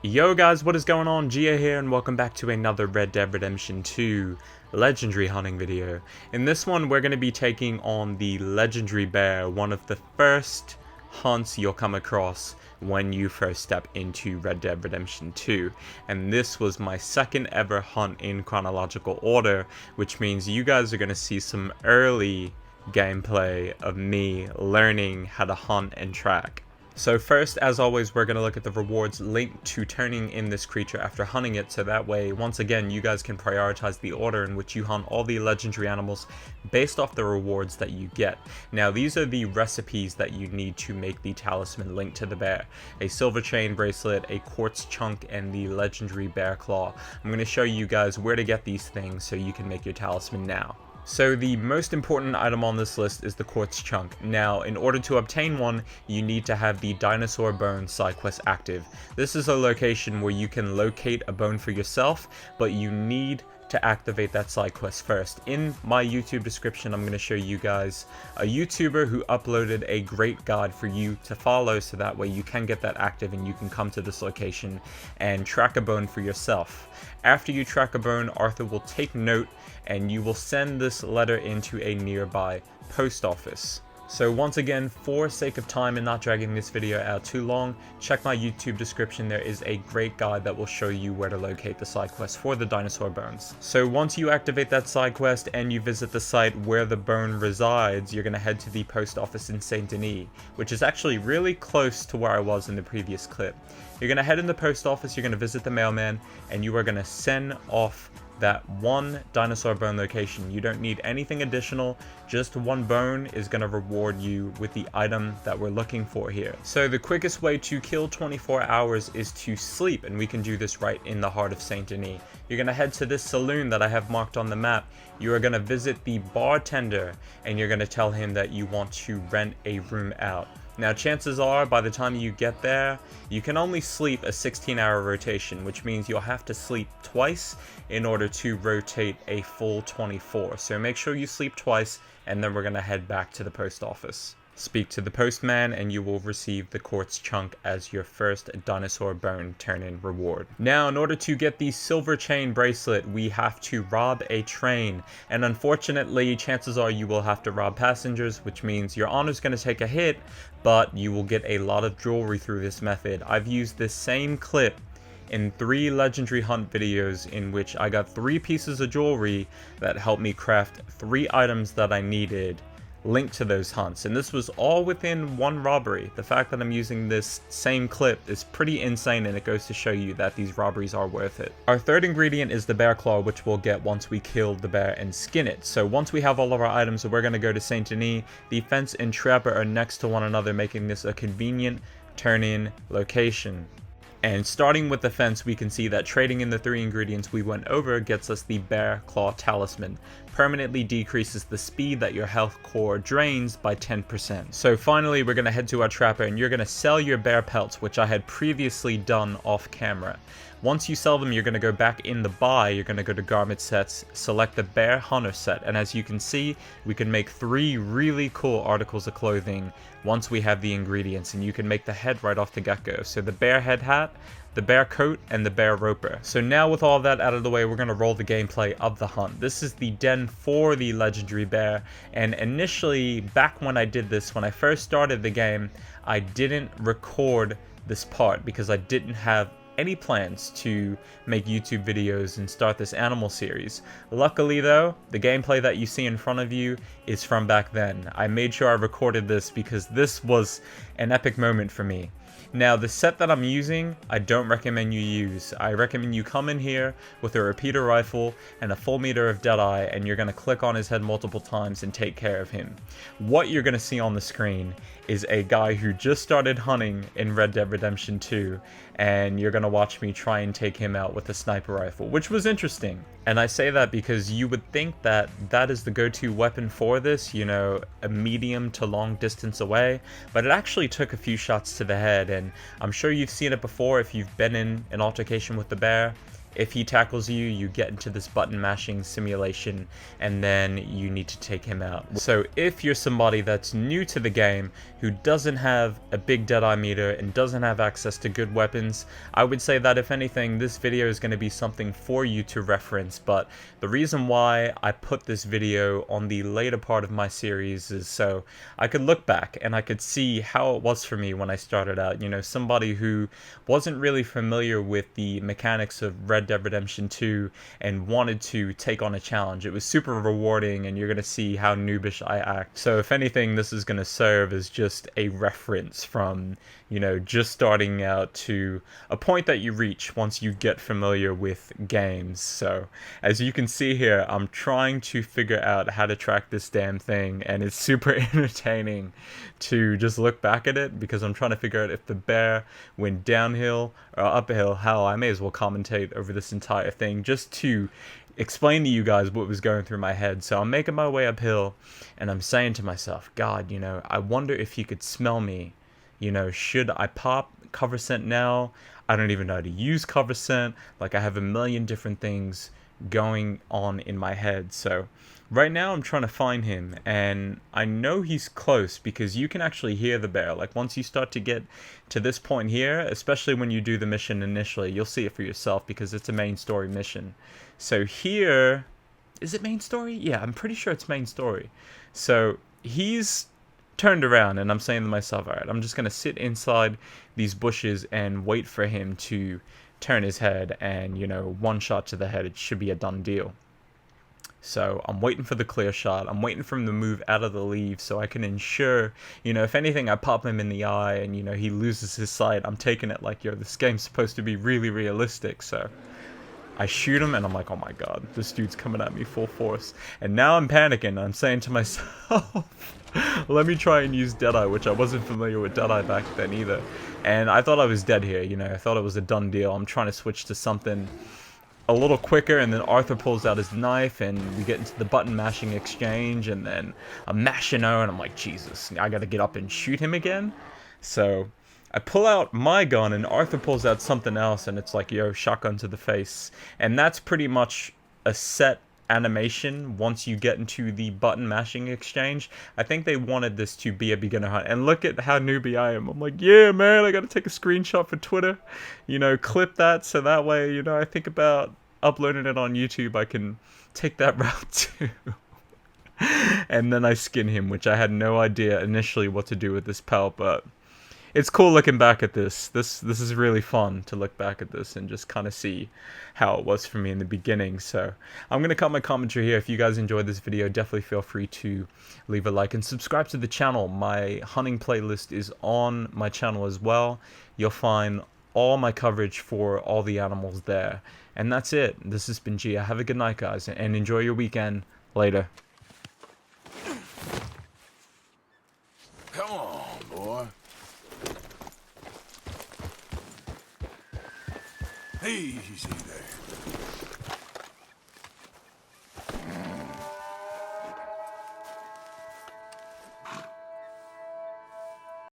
Yo guys, what is going on? Gia here and welcome back to another Red Dead Redemption 2 legendary hunting video. In this one we're going to be taking on the legendary bear, one of the first hunts you'll come across when you first step into Red Dead Redemption 2. And this was my second ever hunt in chronological order, which means you guys are going to see some early gameplay of me learning how to hunt and track. So first, as always, we're going to look at the rewards linked to turning in this creature after hunting it, so that way, once again, you guys can prioritize the order in which you hunt all the legendary animals based off the rewards that you get. Now, these are the recipes that you need to make the talisman linked to the bear. A silver chain bracelet, a quartz chunk, and the legendary bear claw. I'm going to show you guys where to get these things so you can make your talisman now. So the most important item on this list is the quartz chunk. Now, in order to obtain one, you need to have the Dinosaur Bones side quest active. This is a location where you can locate a bone for yourself, but you need to activate that side quest first. In my YouTube description, I'm going to show you guys a YouTuber who uploaded a great guide for you to follow, so that way you can get that active and you can come to this location and track a bone for yourself. After you track a bone, Arthur will take note and you will send this letter into a nearby post office. So once again, for sake of time and not dragging this video out too long, check my YouTube description. There is a great guide that will show you where to locate the side quest for the Dinosaur Bones. So once you activate that side quest and you visit the site where the bone resides, you're going to head to the post office in Saint Denis, which is actually really close to where I was in the previous clip. You're going to head in the post office, you're going to visit the mailman, and you are going to send off that one dinosaur bone location. You don't need anything additional, just one bone is going to reward you with the item that we're looking for here. So the quickest way to kill 24 hours is to sleep, and we can do this right in the heart of Saint Denis. You're going to head to this saloon that I have marked on the map. You are going to visit the bartender and you're going to tell him that you want to rent a room out. Now, chances are, by the time you get there, you can only sleep a 16-hour rotation, which means you'll have to sleep twice in order to rotate a full 24. So make sure you sleep twice, and then we're going to head back to the post office. Speak to the postman and you will receive the quartz chunk as your first dinosaur bone turn-in reward. Now, in order to get the silver chain bracelet, we have to rob a train, and unfortunately chances are you will have to rob passengers, which means your honor's going to take a hit, but you will get a lot of jewelry through this method. I've used this same clip in 3 legendary hunt videos in which I got 3 pieces of jewelry that helped me craft 3 items that I needed linked to those hunts, and this was all within one robbery. The fact that I'm using this same clip is pretty insane, and it goes to show you that these robberies are worth it. Our third ingredient is the bear claw, which we'll get once we kill the bear and skin it. So once we have all of our items, we're going to go to Saint Denis. The fence and trapper are next to one another, making this a convenient turn-in location. And starting with the fence, we can see that trading in the 3 ingredients we went over gets us the Bear Claw Talisman. Permanently decreases the speed that your health core drains by 10%. So finally, we're going to head to our trapper and you're going to sell your bear pelts, which I had previously done off camera. Once you sell them, you're going to go back in the buy, you're going to go to garment sets, select the bear hunter set, and as you can see, we can make 3 really cool articles of clothing once we have the ingredients, and you can make the head right off the get-go. So the bear head hat, the bear coat, and the bear roper. So now with all that out of the way, we're going to roll the gameplay of the hunt. This is the den for the legendary bear, and initially, back when I did this, when I first started the game, I didn't record this part because I didn't have any plans to make YouTube videos and start this animal series. Luckily though, the gameplay that you see in front of you is from back then. I made sure I recorded this because this was an epic moment for me. Now, the set that I'm using, I don't recommend you use. I recommend you come in here with a repeater rifle and a full meter of Deadeye, and you're going to click on his head multiple times and take care of him. What you're going to see on the screen is a guy who just started hunting in Red Dead Redemption 2, and you're going to watch me try and take him out with a sniper rifle, which was interesting. And I say that because you would think that that is the go-to weapon for this, you know, a medium to long distance away, but it actually took a few shots to the head, and I'm sure you've seen it before if you've been in an altercation with the bear. if he tackles you, you get into this button mashing simulation, and then you need to take him out. So if you're somebody that's new to the game, who doesn't have a big Deadeye meter and doesn't have access to good weapons, I would say that if anything, this video is going to be something for you to reference. But the reason why I put this video on the later part of my series is so I could look back and I could see how it was for me when I started out. You know, somebody who wasn't really familiar with the mechanics of Red Dead Redemption 2 and wanted to take on a challenge. It was super rewarding, and you're going to see how noobish I act. So if anything, this is going to serve as just a reference from, you know, just starting out to a point that you reach once you get familiar with games. So as you can see here, I'm trying to figure out how to track this damn thing, and it's super entertaining to just look back at it, because I'm trying to figure out if the bear went downhill or uphill. Hell, I may as well commentate over this entire thing just to explain to you guys what was going through my head. So I'm making my way uphill, and I'm saying to myself, God, you know, I wonder if he could smell me. You know, should I pop cover scent now? I don't even know how to use cover scent. Like, I have a million different things going on in my head. So right now I'm trying to find him, and I know he's close because you can actually hear the bear. Like, once you start to get to this point here, especially when you do the mission initially, you'll see it for yourself because it's a main story mission. So here, is it main story? Yeah, I'm pretty sure it's main story. So he's turned around, and I'm saying to myself, alright, I'm just going to sit inside these bushes and wait for him to turn his head, and, you know, one shot to the head, it should be a done deal. So I'm waiting for the clear shot. I'm waiting for him to move out of the leaves so I can ensure, you know, if anything, I pop him in the eye and, you know, he loses his sight. I'm taking it like, yo, this game's supposed to be really realistic. So I shoot him, and I'm like, oh my god, this dude's coming at me full force. And now I'm panicking. I'm saying to myself, let me try and use Deadeye, which I wasn't familiar with Deadeye back then either. And I thought I was dead here, you know, I thought it was a done deal. I'm trying to switch to something a little quicker, and then Arthur pulls out his knife, and we get into the button mashing exchange, and then I'm mashing her, and I'm like, Jesus, I gotta get up and shoot him again. So I pull out my gun, and Arthur pulls out something else, and it's like, yo, shotgun to the face. And that's pretty much a set animation once you get into the button mashing exchange. I think they wanted this to be a beginner hunt, and look at how newbie I am. I'm like, yeah, man, I gotta take a screenshot for Twitter, you know, clip that, so that way, you know, I think about uploading it on YouTube, I can take that route too. And then I skin him, which I had no idea initially what to do with this pelt, but it's cool looking back at this. This is really fun to look back at this and just kind of see how it was for me in the beginning. So I'm going to cut my commentary here. If you guys enjoyed this video, definitely feel free to leave a like and subscribe to the channel. My hunting playlist is on my channel as well. You'll find all my coverage for all the animals there. And that's it. This has been Gia. Have a good night, guys, and enjoy your weekend. Later. Come on, boy. Easy there.